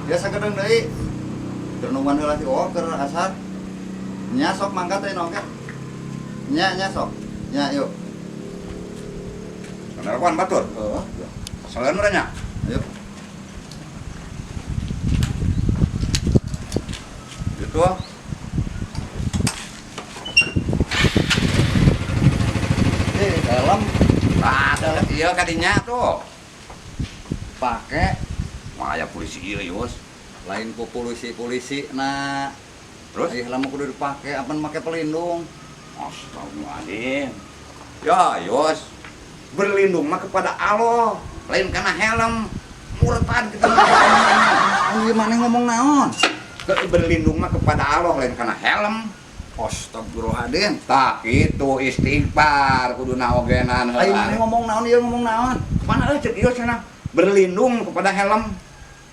Biasa gedeng deui. Keur nungguan heula ti keur asar. Nya sok mangkat teh noke. Nya sok. Nya yuk. Nelpon batur. Heeh. Soalnya nanya. Ayo. Gitu. Helm Ada iya kadinya tuh. pake Maya polisi ieu yos. lain ku polisi nah. Terus Helm kudu dipake, apan make pelindung. astagfirullahaladzim. Ya yos. Berlindung mah kepada Allah, lain karena helm. Murtad gitu. Ieu maneh ngomong naon? Berlindung mah kepada Allah, lain karena helm. Astagfirullahaladzim. Tak itu istighfar kudu naogenan. Ayo maneh ngomong naon, ieu ngomong naon? Mana cek ieu cenah? Berlindung kepada helm.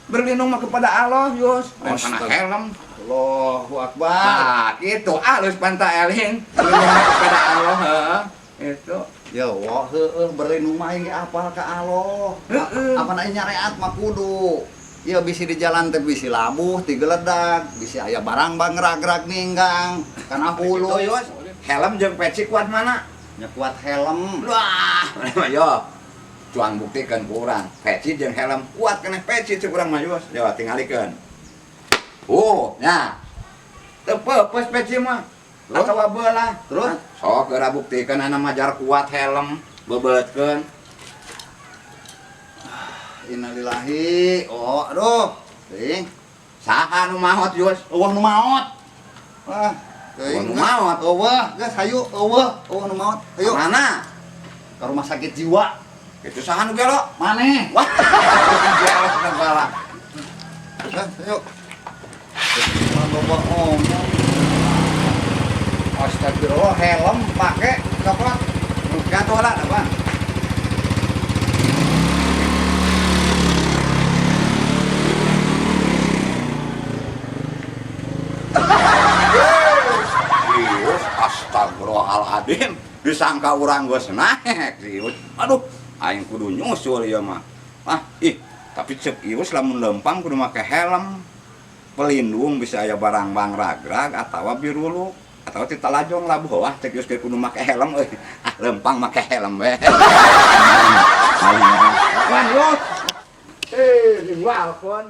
Berlindung mah kepada Allah, Yos. Lain karena helm. Allahu Akbar. Nah, gitu alus panta eling. Berlindung mah kepada Allah, heeh. Itu. Ya Allah, heueuh berlindung mah ge apal ka Allah. Heueuh. Apa na nyareat mah kudu. Ya bisi di jalan teh bisi labuh, ti geledag, bisi aya barang bangrag-rag ninggang, kana hulu. Gitu, Yos. Helm jeung peci kuat mana? Nya kuat helm. Wah, yo. Cuang buktikan ku urang. Peci jeung helm kuat keneh peci cek urang mah, Yos. Yo tingalikeun. Nya. Teu peupes peci mah. Terus? Atawa beulah. Terus? Sok geura buktikeun ana majar kuat helm, bebeutkeun. Innalillahi. Oh, aduh. Teuing. Saha nu maot, Yos? Eueuh nu maot. Wah, Eueuh nu maot. Eueuh, geus hayu eueuh nu maot. Hayu Mana? ka rumah sakit jiwa. Itu saha nu gelo? Maneh. Wah, gelo segala. Ayo. Loba ngomong. Astagfirullah, helm pake coklat. Gatuh lah, apa? Serius, astagfirullahaladzim. Disangka urang geus naek, serius. Aduh, aing kudu nyusul ieu mah. Tapi cek ius lamun lempang kudu make helm. Pelindung bisa aya barang bangrag-rag atawa biruluk. Atau ti talajong lah bawah cek geus kudu make helm euy. Lempang make helm we. Wan yo. Ringwalkeun